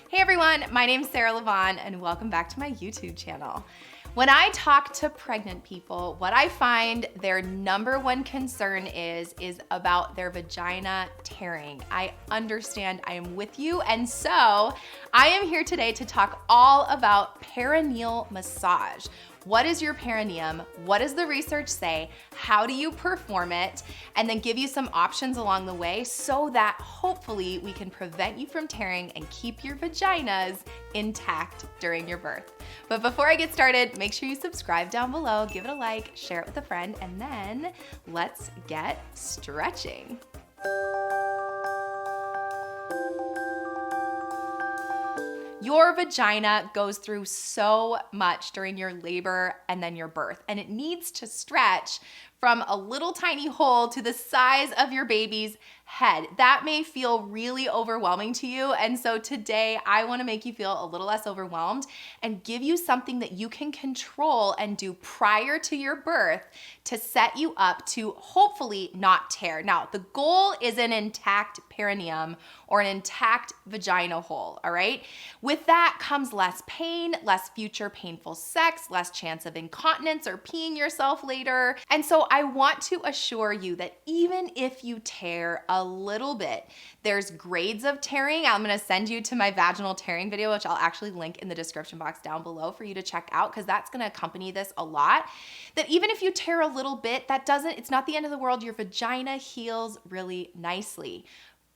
Hey everyone, my name's Lebon and welcome back to my YouTube channel. When I talk to pregnant people, what I find their number one concern is about their vagina tearing. I understand, I am with you, and so I am here today to talk all about perineal massage. What is your perineum? What does the research say? How do you perform it? And then give you some options along the way so that hopefully we can prevent you from tearing and keep your vaginas intact during your birth. But before I get started, make sure you subscribe down below, give it a like, share it with a friend, and then let's get stretching. Your vagina goes through so much during your labor and then your birth, and it needs to stretch from a little tiny hole to the size of your baby's head. That may feel really overwhelming to you, and so today I wanna make you feel a little less overwhelmed and give you something that you can control and do prior to your birth to set you up to hopefully not tear. Now, the goal is an intact perineum or an intact vagina hole, all right? With that comes less pain, less future painful sex, less chance of incontinence or peeing yourself later. And so I want to assure you that even if you tear a little bit, there's grades of tearing. I'm gonna send you to my vaginal tearing video, which I'll actually link in the description box down below for you to check out, because that's gonna accompany this a lot. That even if you tear a little bit, it's not the end of the world. Your vagina heals really nicely.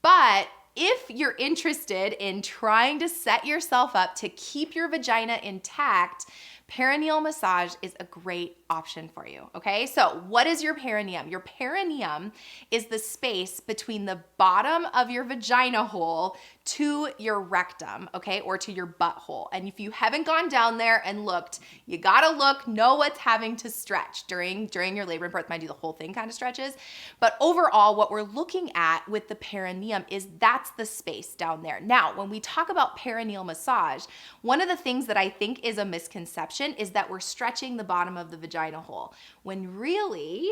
But if you're interested in trying to set yourself up to keep your vagina intact, perineal massage is a great option for you, okay? So what is your perineum? Your perineum is the space between the bottom of your vagina hole to your rectum, okay, or to your butthole. And if you haven't gone down there and looked, you gotta look, know what's having to stretch during your labor and birth. Mind you, the whole thing kind of stretches. But overall, what we're looking at with the perineum is that's the space down there. Now, when we talk about perineal massage, one of the things that I think is a misconception is that we're stretching the bottom of the vagina hole, when really,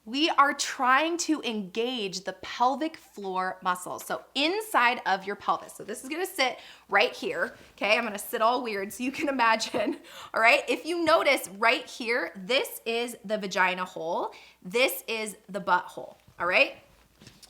we are trying to engage the pelvic floor muscles. So inside of your pelvis. So this is gonna sit right here, okay? I'm gonna sit all weird so you can imagine, all right? If you notice right here, this is the vagina hole, this is the butthole, all right?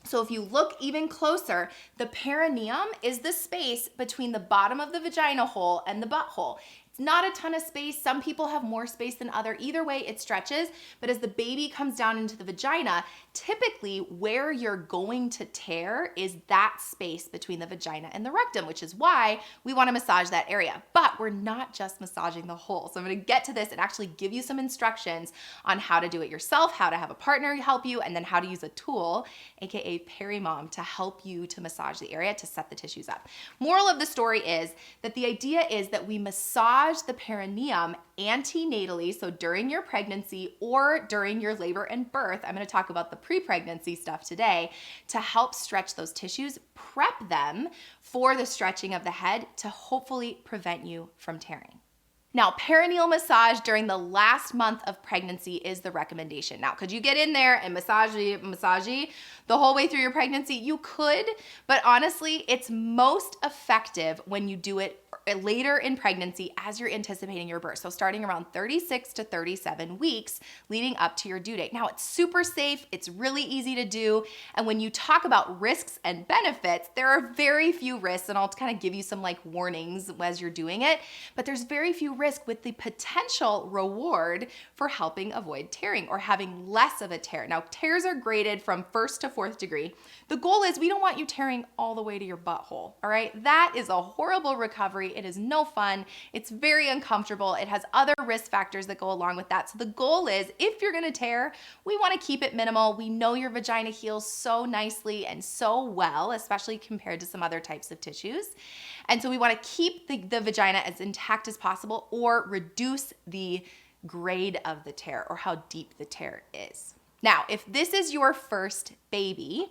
So if you look even closer, the perineum is the space between the bottom of the vagina hole and the butthole. It's not a ton of space. Some people have more space than other. Either way, it stretches. But as the baby comes down into the vagina, typically where you're going to tear is that space between the vagina and the rectum, which is why we want to massage that area. But we're not just massaging the hole. So I'm going to get to this and actually give you some instructions on how to do it yourself, how to have a partner help you, and then how to use a tool, aka Peri-Mom, to help you to massage the area to set the tissues up. Moral of the story is that the idea is that we massage the perineum antenatally, so during your pregnancy or during your labor and birth. I'm going to talk about the pre-pregnancy stuff today to help stretch those tissues, prep them for the stretching of the head to hopefully prevent you from tearing. Now, perineal massage during the last month of pregnancy is the recommendation. Now, could you get in there and massage the whole way through your pregnancy? You could, but honestly, it's most effective when you do it later in pregnancy as you're anticipating your birth. So starting around 36 to 37 weeks leading up to your due date. Now, it's super safe, it's really easy to do, and when you talk about risks and benefits, there are very few risks, and I'll kind of give you some like warnings as you're doing it, but there's very few risks with the potential reward for helping avoid tearing or having less of a tear. Now, tears are graded from 1st to 4th degree. The goal is we don't want you tearing all the way to your butthole, all right? That is a horrible recovery. It is no fun. It's very uncomfortable. It has other risk factors that go along with that. So the goal is, if you're gonna tear, we wanna keep it minimal. We know your vagina heals so nicely and so well, especially compared to some other types of tissues. And so we wanna keep the vagina as intact as possible or reduce the grade of the tear or how deep the tear is. Now, if this is your first baby,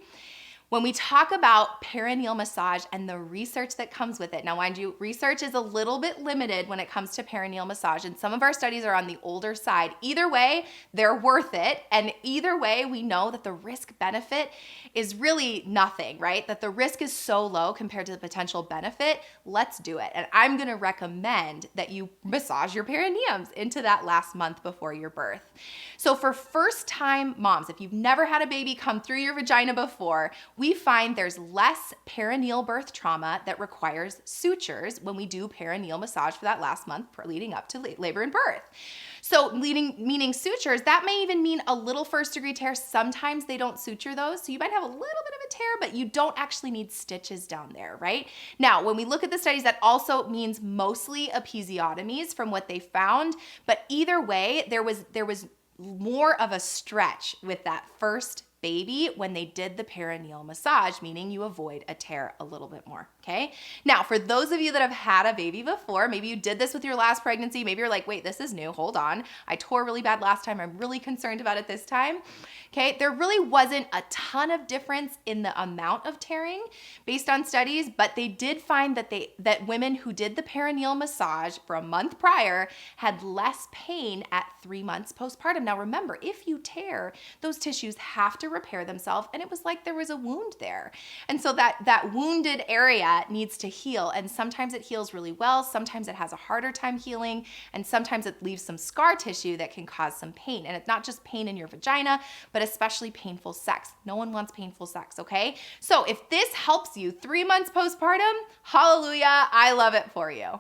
When we talk about perineal massage and the research that comes with it, now mind you, research is a little bit limited when it comes to perineal massage, and some of our studies are on the older side. Either way, they're worth it, and either way, we know that the risk benefit is really nothing, right? That the risk is so low compared to the potential benefit. Let's do it. And I'm gonna recommend that you massage your perineums into that last month before your birth. So for first-time moms, if you've never had a baby come through your vagina before, we find there's less perineal birth trauma that requires sutures when we do perineal massage for that last month leading up to labor and birth. So meaning sutures, that may even mean a little first-degree tear. Sometimes they don't suture those, so you might have a little bit of a tear, but you don't actually need stitches down there, right? Now, when we look at the studies, that also means mostly episiotomies from what they found, but either way, there was more of a stretch with that first baby when they did the perineal massage, meaning you avoid a tear a little bit more, okay? Now, for those of you that have had a baby before, maybe you did this with your last pregnancy, maybe you're like, wait, this is new, hold on. I tore really bad last time, I'm really concerned about it this time, okay? There really wasn't a ton of difference in the amount of tearing based on studies, but they did find that women who did the perineal massage for a month prior had less pain at 3 months postpartum. Now remember, if you tear, those tissues have to repair themselves, and it was like there was a wound there. And so that wounded area needs to heal, and sometimes it heals really well, sometimes it has a harder time healing, and sometimes it leaves some scar tissue that can cause some pain. And it's not just pain in your vagina, but especially painful sex. No one wants painful sex, okay? So if this helps you 3 months postpartum, hallelujah, I love it for you.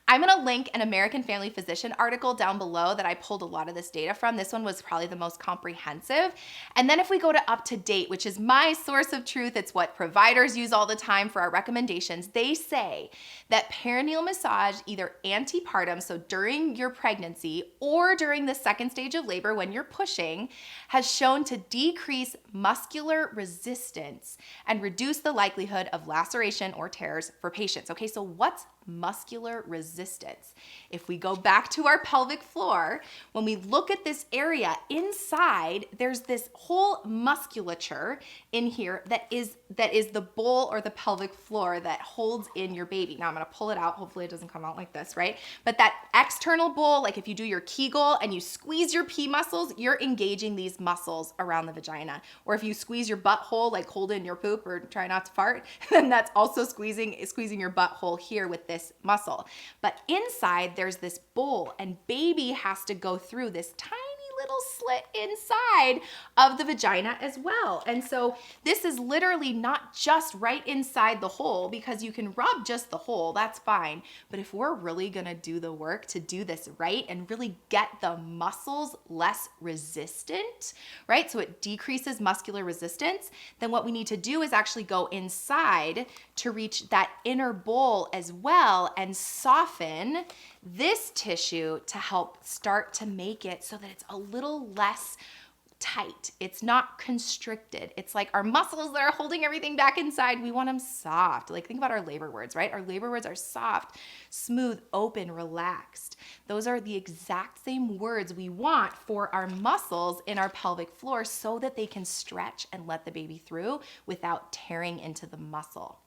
I'm gonna link an American Family Physician article down below that I pulled a lot of this data from. This one was probably the most comprehensive. And then if we go to Up to Date, which is my source of truth, it's what providers use all the time for our recommendations, they say that perineal massage, either antepartum, so during your pregnancy, or during the second stage of labor when you're pushing, has shown to decrease muscular resistance and reduce the likelihood of laceration or tears for patients. Okay, so what's muscular resistance? If we go back to our pelvic floor, when we look at this area inside, there's this whole musculature in here that is the bowl or the pelvic floor that holds in your baby. Now I'm gonna pull it out. Hopefully it doesn't come out like this, right? But that external bowl, like if you do your Kegel and you squeeze your P muscles, you're engaging these muscles around the vagina. Or if you squeeze your butthole, like hold in your poop or try not to fart, then that's also squeezing your butthole here with this muscle. But inside there's this bowl, and baby has to go through this tiny little slit inside of the vagina as well. And so this is literally not just right inside the hole, because you can rub just the hole, that's fine. But if we're really gonna do the work to do this right and really get the muscles less resistant, right? So it decreases muscular resistance, then what we need to do is actually go inside to reach that inner bowl as well and soften this tissue to help start to make it so that it's a little less tight. It's not constricted. It's like our muscles that are holding everything back inside, we want them soft. Like think about our labor words, right? Our labor words are soft, smooth, open, relaxed. Those are the exact same words we want for our muscles in our pelvic floor so that they can stretch and let the baby through without tearing into the muscle.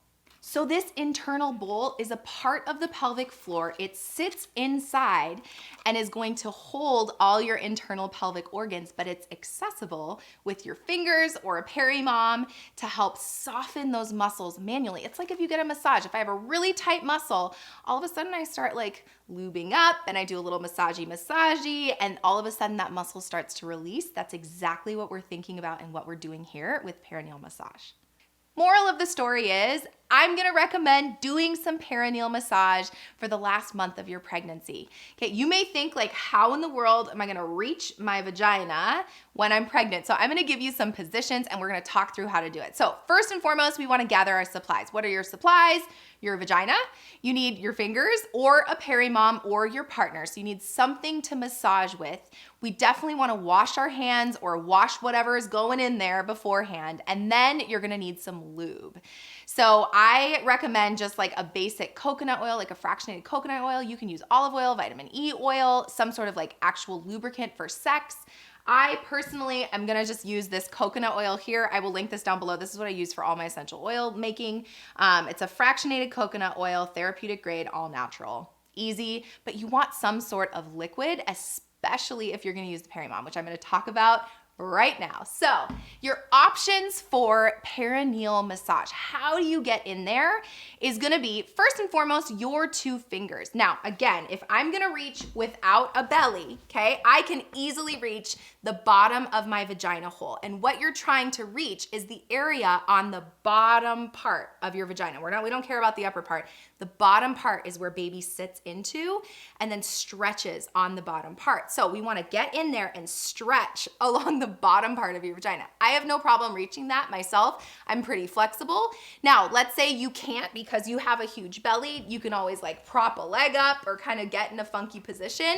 So this internal bowl is a part of the pelvic floor. It sits inside and is going to hold all your internal pelvic organs, but it's accessible with your fingers or a Perineal to help soften those muscles manually. It's like if you get a massage. If I have a really tight muscle, all of a sudden I start like lubing up and I do a little massagey, and all of a sudden that muscle starts to release. That's exactly what we're thinking about and what we're doing here with perineal massage. Moral of the story is, I'm gonna recommend doing some perineal massage for the last month of your pregnancy. Okay, you may think like, how in the world am I gonna reach my vagina when I'm pregnant? So I'm gonna give you some positions and we're gonna talk through how to do it. So first and foremost, we wanna gather our supplies. What are your supplies? Your vagina, you need your fingers or a Perineal or your partner. So you need something to massage with. We definitely wanna wash our hands or wash whatever is going in there beforehand, and then you're gonna need some lube. So I recommend just like a basic coconut oil, like a fractionated coconut oil. You can use olive oil, vitamin E oil, some sort of like actual lubricant for sex. I personally am gonna just use this coconut oil here. I will link this down below. This is what I use for all my essential oil making. It's a fractionated coconut oil, therapeutic grade, all natural. Easy, but you want some sort of liquid, especially if you're gonna use the Perineal, which I'm gonna talk about right now. So your options for perineal massage, how do you get in there, is gonna be first and foremost your 2 fingers. Now, again, if I'm gonna reach without a belly, okay, I can easily reach the bottom of my vagina hole. And what you're trying to reach is the area on the bottom part of your vagina. We don't care about the upper part. The bottom part is where baby sits into and then stretches on the bottom part. So we wanna get in there and stretch along the bottom part of your vagina. I have no problem reaching that myself. I'm pretty flexible. Now, let's say you can't because you have a huge belly. You can always like prop a leg up or kind of get in a funky position.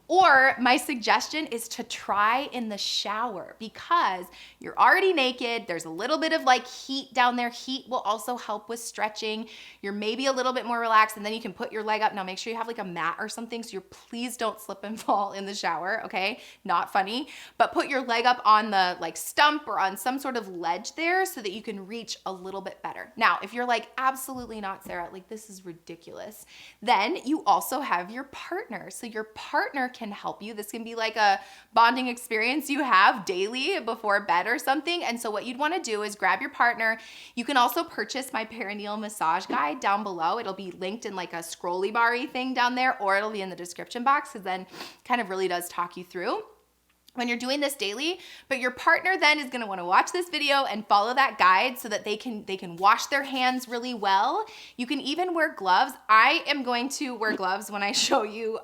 Or my suggestion is to try in the shower because you're already naked. There's a little bit of like heat down there. Heat will also help with stretching. You're maybe a little bit more relaxed and then you can put your leg up. Now make sure you have like a mat or something so please don't slip and fall in the shower, okay? Not funny, but put your leg up on the like stump or on some sort of ledge there so that you can reach a little bit better. Now, if you're like, absolutely not, Sarah, like this is ridiculous, then you also have your partner. So your partner can help you. This can be like a bonding experience you have daily before bed or something. And so what you'd want to do is grab your partner. You can also purchase my perineal massage guide down below. It'll be linked in like a scrolly bar-y thing down there, or it'll be in the description box because then kind of really does talk you through when you're doing this daily. But your partner then is gonna wanna watch this video and follow that guide so that they can wash their hands really well. You can even wear gloves. I am going to wear gloves when I show you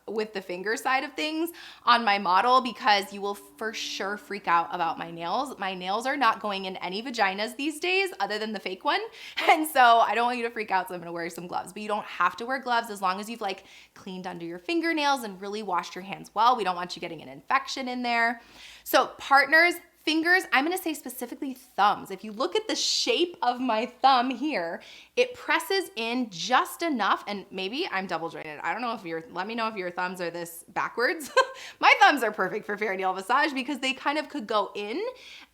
with the finger side of things on my model because you will for sure freak out about my nails. My nails are not going in any vaginas these days other than the fake one. And so I don't want you to freak out, so I'm gonna wear some gloves. But you don't have to wear gloves as long as you've like cleaned under your fingernails and really washed your hands well. We don't want you getting an infection in there. So partners, fingers, I'm gonna say specifically thumbs. If you look at the shape of my thumb here, it presses in just enough, and maybe I'm double jointed. I don't know if let me know if your thumbs are this backwards. My thumbs are perfect for perineal massage because they kind of could go in,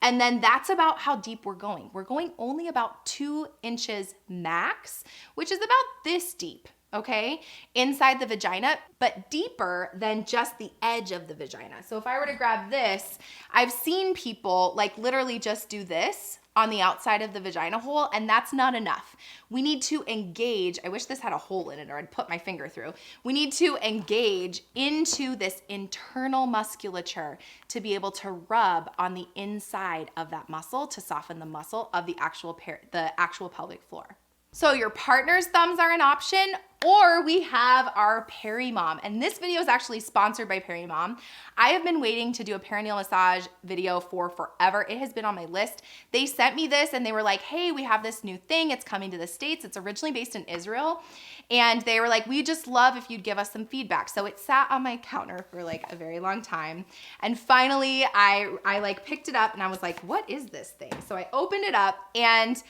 and then that's about how deep we're going. We're going only about 2 inches max, which is about this deep. Okay, inside the vagina, but deeper than just the edge of the vagina. So if I were to grab this, I've seen people like literally just do this on the outside of the vagina hole, and that's not enough. We need to engage. I wish this had a hole in it or I'd put my finger through. We need to engage into this internal musculature to be able to rub on the inside of that muscle to soften the muscle of the actual pelvic floor. So your partner's thumbs are an option, or we have our Perineal. And this video is actually sponsored by Perineal. I have been waiting to do a perineal massage video for forever. It has been on my list. They sent me this and they were like, hey, we have this new thing. It's coming to the States. It's originally based in Israel. And they were like, we just love if you'd give us some feedback. So it sat on my counter for like a very long time. And finally I like picked it up and I was like, what is this thing? So I opened it up and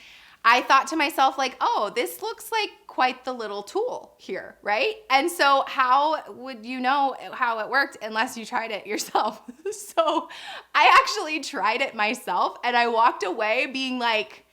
I thought to myself like, oh, this looks like quite the little tool here, right? And so how would you know how it worked unless you tried it yourself? So I actually tried it myself and I walked away being like,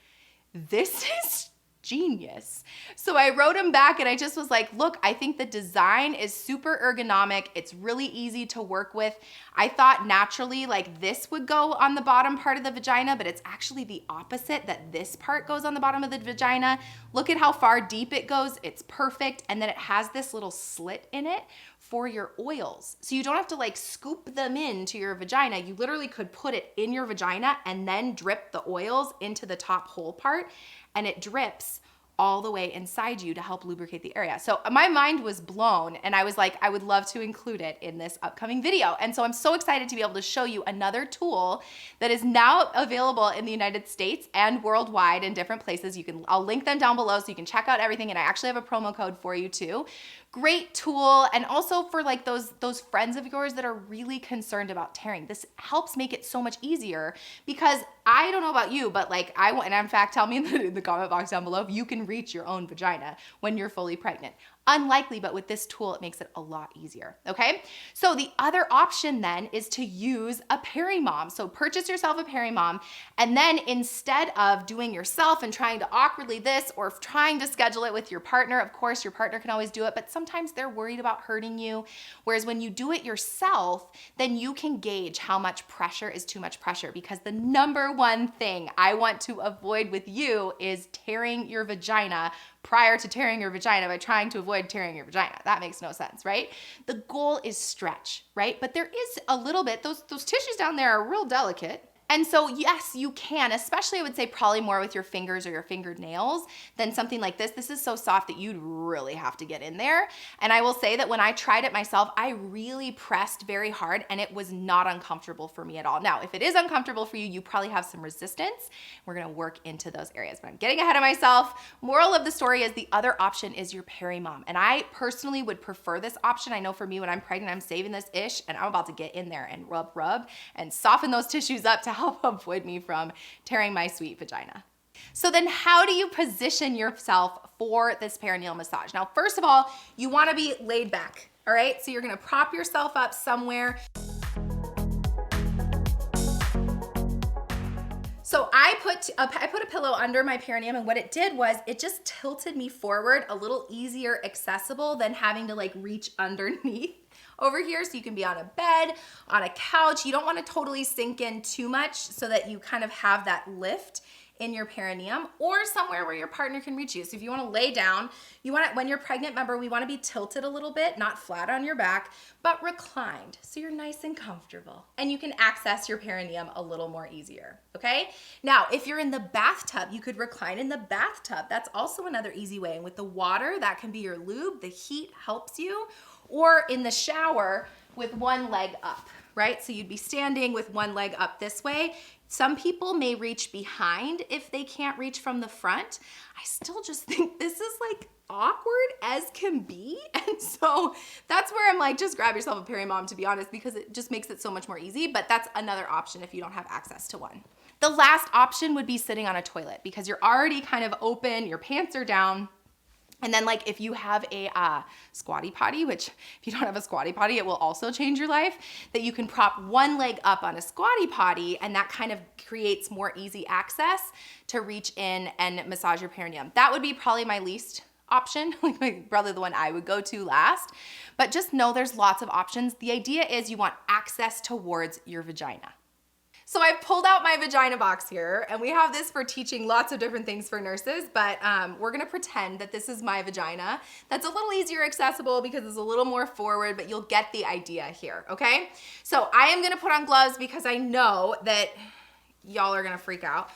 this is genius. So I wrote him back and I just was like, look, I think the design is super ergonomic. It's really easy to work with. I thought naturally like this would go on the bottom part of the vagina, but it's actually the opposite, that this part goes on the bottom of the vagina. Look at how far deep it goes. It's perfect. And then it has this little slit in it for your oils. So you don't have to like scoop them into your vagina. You literally could put it in your vagina and then drip the oils into the top hole part, and it drips all the way inside you to help lubricate the area. So my mind was blown and I was like, I would love to include it in this upcoming video. And so I'm so excited to be able to show you another tool that is now available in the United States and worldwide in different places. I'll link them down below so you can check out everything. And I actually have a promo code for you too. Great tool. And also for like those friends of yours that are really concerned about tearing. This helps make it so much easier because I don't know about you, but like and in fact, tell me in the comment box down below if you can reach your own vagina when you're fully pregnant. Unlikely, but with this tool, it makes it a lot easier, okay? So the other option then is to use a Perineal. So purchase yourself a Perineal, and then instead of doing yourself and trying to awkwardly this or trying to schedule it with your partner, of course, your partner can always do it, but sometimes they're worried about hurting you. Whereas when you do it yourself, then you can gauge how much pressure is too much pressure, because the number one thing I want to avoid with you is tearing your vagina prior to tearing your vagina by trying to avoid tearing your vagina. That makes no sense, right? The goal is stretch, right? But there is a little bit, those tissues down there are real delicate. And so yes, you can, especially I would say probably more with your fingers or your fingernails than something like this. This is so soft that you'd really have to get in there. And I will say that when I tried it myself, I really pressed very hard and it was not uncomfortable for me at all. Now, if it is uncomfortable for you, you probably have some resistance. We're gonna work into those areas, but I'm getting ahead of myself. Moral of the story is the other option is your Perineal. And I personally would prefer this option. I know for me, when I'm pregnant, I'm saving this ish and I'm about to get in there and rub and soften those tissues up to help avoid me from tearing my sweet vagina. So then how do you position yourself for this perineal massage? Now, first of all, you wanna be laid back, all right? So you're gonna prop yourself up somewhere. So I put a pillow under my perineum, and what it did was it just tilted me forward a little easier accessible than having to like reach underneath over here. So you can be on a bed, on a couch. You don't want to totally sink in too much so that you kind of have that lift in your perineum, or somewhere where your partner can reach you. So if you want to lay down, you want to, when you're pregnant, remember, we want to be tilted a little bit, not flat on your back, but reclined. So you're nice and comfortable and you can access your perineum a little more easier. Okay. Now, if you're in the bathtub, you could recline in the bathtub. That's also another easy way. And with the water, that can be your lube. The heat helps you. Or in the shower with one leg up, right? So you'd be standing with one leg up this way. Some people may reach behind if they can't reach from the front. I still just think this is like awkward as can be. And so that's where I'm like, just grab yourself a Perineal, to be honest, because it just makes it so much more easy. But that's another option if you don't have access to one. The last option would be sitting on a toilet, because you're already kind of open, your pants are down. And then like if you have a squatty potty, which if you don't have a squatty potty, it will also change your life, that you can prop one leg up on a squatty potty, and that kind of creates more easy access to reach in and massage your perineum. That would be probably my least option, like probably the one I would go to last, but just know there's lots of options. The idea is you want access towards your vagina. So I've pulled out my vagina box here, and we have this for teaching lots of different things for nurses, but we're gonna pretend that this is my vagina. That's a little easier accessible because it's a little more forward, but you'll get the idea here, okay? So I am gonna put on gloves because I know that y'all are gonna freak out,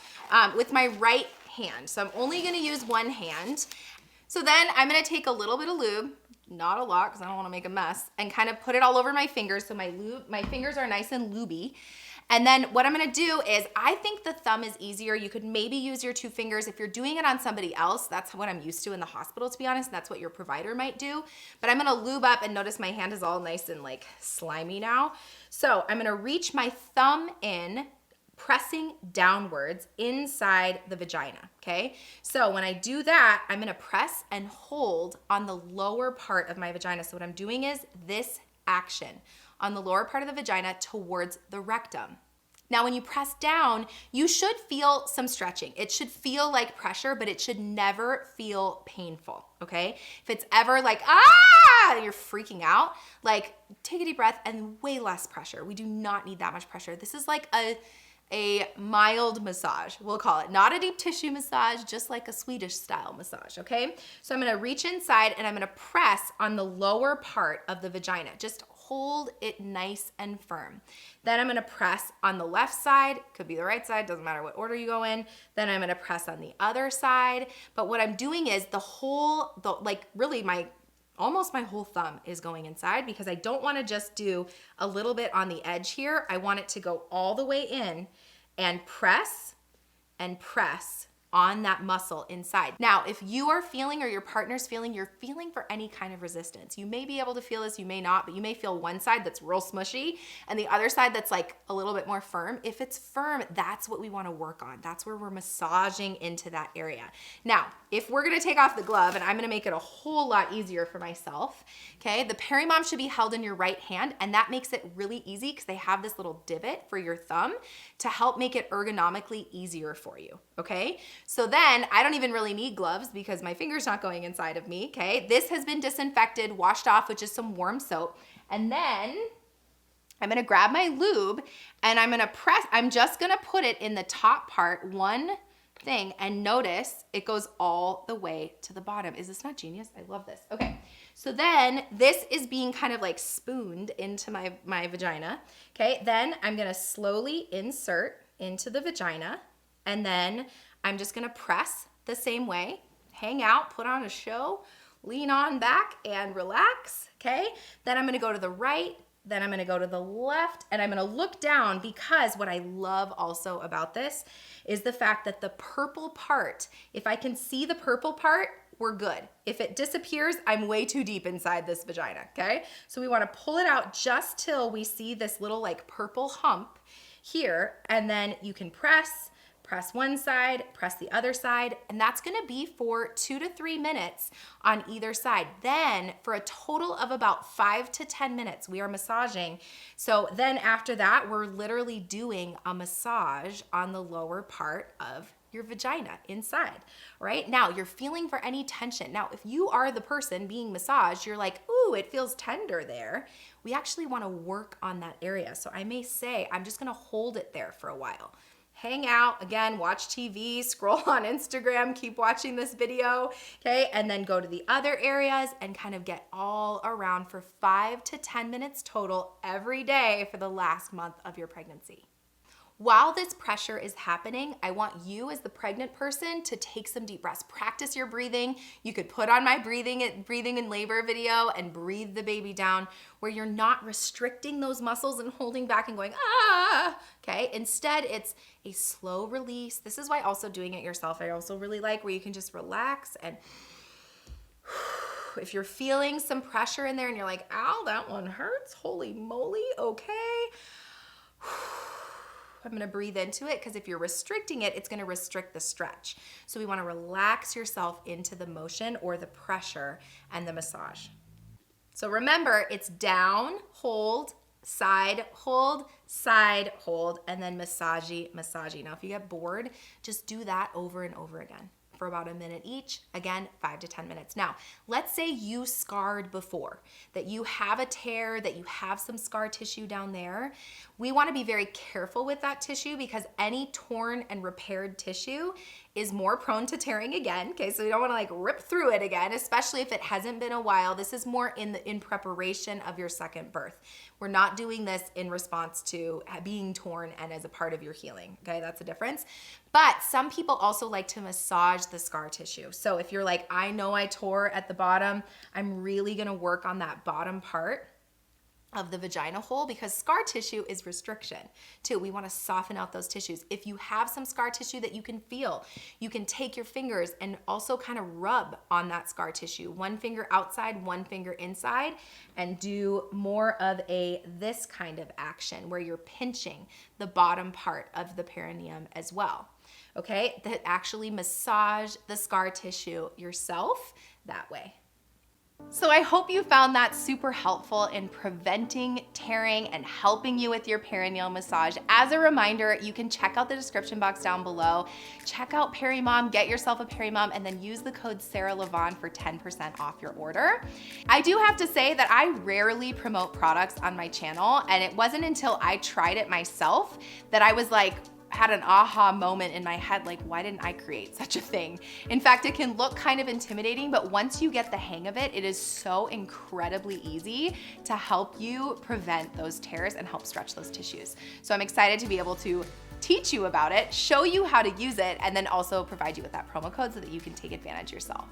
with my right hand. So I'm only gonna use one hand. So then I'm gonna take a little bit of lube, not a lot because I don't wanna make a mess, and kind of put it all over my fingers so my fingers are nice and lubey. And then what I'm gonna do is, I think the thumb is easier. You could maybe use your two fingers. If you're doing it on somebody else, that's what I'm used to in the hospital, to be honest. That's what your provider might do. But I'm gonna lube up, and notice my hand is all nice and like slimy now. So I'm gonna reach my thumb in, pressing downwards inside the vagina, okay? So when I do that, I'm gonna press and hold on the lower part of my vagina. So what I'm doing is this action on the lower part of the vagina towards the rectum. Now, when you press down, you should feel some stretching. It should feel like pressure, but it should never feel painful, okay? If it's ever like, you're freaking out, like take a deep breath and way less pressure. We do not need that much pressure. This is like a mild massage, we'll call it. Not a deep tissue massage, just like a Swedish style massage, okay? So I'm gonna reach inside and I'm gonna press on the lower part of the vagina. Just hold it nice and firm. Then I'm gonna press on the left side, could be the right side, doesn't matter what order you go in. Then I'm gonna press on the other side. But what I'm doing is almost my whole thumb is going inside, because I don't wanna just do a little bit on the edge here. I want it to go all the way in and press and press on that muscle inside. Now, if you are feeling or your partner's feeling, you're feeling for any kind of resistance. You may be able to feel this, you may not, but you may feel one side that's real smushy and the other side that's like a little bit more firm. If it's firm, that's what we want to work on. That's where we're massaging into that area. Now, if we're going to take off the glove, and I'm going to make it a whole lot easier for myself, okay, the Perineal should be held in your right hand, and that makes it really easy because they have this little divot for your thumb to help make it ergonomically easier for you, okay? So then I don't even really need gloves because my finger's not going inside of me, okay? This has been disinfected, washed off with just some warm soap, and then I'm gonna grab my lube and I'm just gonna put it in the top part, one thing, and notice it goes all the way to the bottom. Is this not genius? I love this. Okay, so then this is being kind of like spooned into my vagina. Okay, then I'm gonna slowly insert into the vagina, and then I'm just gonna press the same way, hang out, put on a show, lean on back and relax, okay? Then I'm gonna go to the right, then I'm gonna go to the left, and I'm gonna look down, because what I love also about this is the fact that the purple part, if I can see the purple part, we're good. If it disappears, I'm way too deep inside this vagina, okay? So we wanna pull it out just till we see this little like purple hump here, and then you can press one side, press the other side, and that's gonna be for 2 to 3 minutes on either side. Then for a total of about 5 to 10 minutes, we are massaging. So then after that, we're literally doing a massage on the lower part of your vagina inside, right? Now you're feeling for any tension. Now, if you are the person being massaged, you're like, ooh, it feels tender there. We actually wanna work on that area. So I may say, I'm just gonna hold it there for a while. Hang out, again, watch TV, scroll on Instagram, keep watching this video, okay? And then go to the other areas and kind of get all around for 5 to 10 minutes total every day for the last month of your pregnancy. While this pressure is happening, I want you as the pregnant person to take some deep breaths. Practice your breathing. You could put on my breathing in labor video and breathe the baby down, where you're not restricting those muscles and holding back and going, ah, okay? Instead, it's a slow release. This is why also doing it yourself, I also really like, where you can just relax and if you're feeling some pressure in there and you're like, ow, that one hurts, holy moly, okay. I'm gonna breathe into it, because if you're restricting it, it's gonna restrict the stretch. So we wanna relax yourself into the motion or the pressure and the massage. So remember, it's down, hold, side, hold, and then massagey, massagey. Now, if you get bored, just do that over and over again for about a minute each. Again, 5 to 10 minutes. Now, let's say you scarred before, that you have a tear, that you have some scar tissue down there. We wanna be very careful with that tissue, because any torn and repaired tissue is more prone to tearing again, okay? So we don't wanna like rip through it again, especially if it hasn't been a while. This is more in preparation of your second birth. We're not doing this in response to being torn and as a part of your healing, okay? That's a difference. But some people also like to massage the scar tissue. So if you're like, I know I tore at the bottom, I'm really gonna work on that bottom part of the vagina hole, because scar tissue is restriction too. We want to soften out those tissues. If you have some scar tissue that you can feel, you can take your fingers and also kind of rub on that scar tissue. One finger outside, one finger inside, and do more of this kind of action where you're pinching the bottom part of the perineum as well. Okay, that actually massage the scar tissue yourself that way. So I hope you found that super helpful in preventing tearing and helping you with your perineal massage. As a reminder, you can check out the description box down below. Check out Perineal, get yourself a Perineal, and then use the code SarahLevon for 10% off your order. I do have to say that I rarely promote products on my channel, and it wasn't until I tried it myself that I was like, had an aha moment in my head, like, why didn't I create such a thing? In fact, it can look kind of intimidating, but once you get the hang of it, it is so incredibly easy to help you prevent those tears and help stretch those tissues. So I'm excited to be able to teach you about it, show you how to use it, and then also provide you with that promo code so that you can take advantage yourself.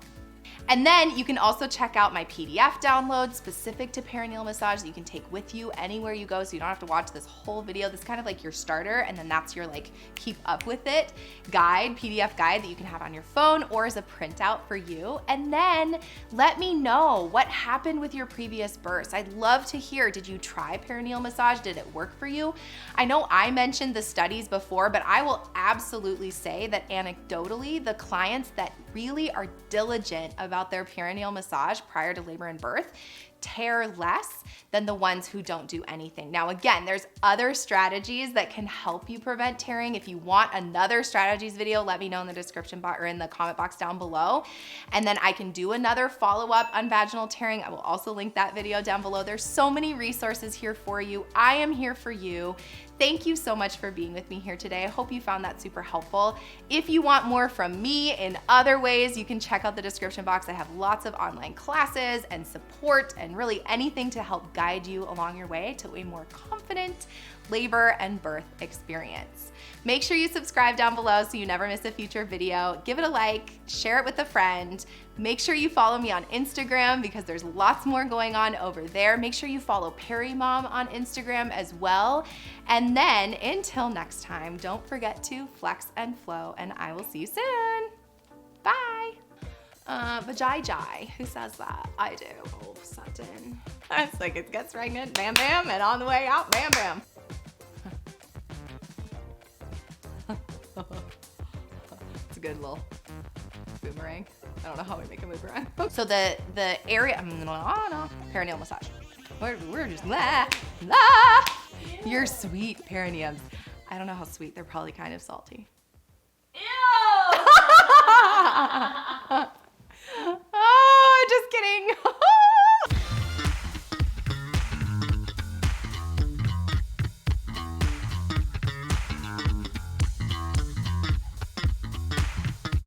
And then you can also check out my PDF download specific to perineal massage that you can take with you anywhere you go, so you don't have to watch this whole video. This is kind of like your starter, and then that's your like keep up with it guide, PDF guide that you can have on your phone or as a printout for you. And then let me know what happened with your previous births. I'd love to hear, did you try perineal massage? Did it work for you? I know I mentioned the studies before, but I will absolutely say that anecdotally, the clients that really are diligent about their perineal massage prior to labor and birth tear less than the ones who don't do anything. Now, again, there's other strategies that can help you prevent tearing. If you want another strategies video, let me know in the description box or in the comment box down below. And then I can do another follow-up on vaginal tearing. I will also link that video down below. There's so many resources here for you. I am here for you. Thank you so much for being with me here today. I hope you found that super helpful. If you want more from me in other ways, you can check out the description box. I have lots of online classes and support and really anything to help guide you along your way to a more confident labor and birth experience. Make sure you subscribe down below so you never miss a future video. Give it a like, share it with a friend. Make sure you follow me on Instagram because there's lots more going on over there. Make sure you follow Peri-Mom on Instagram as well. And then until next time, don't forget to flex and flow, and I will see you soon. Bye. Vajay, who says that? I do. Oh, Sutton. It's like it gets pregnant, bam, bam, and on the way out, bam, bam. It's a good little boomerang. I don't know how we make a boomerang. So the area, perineal massage. We're just, You're sweet, perineums. I don't know how sweet, they're probably kind of salty. Ew!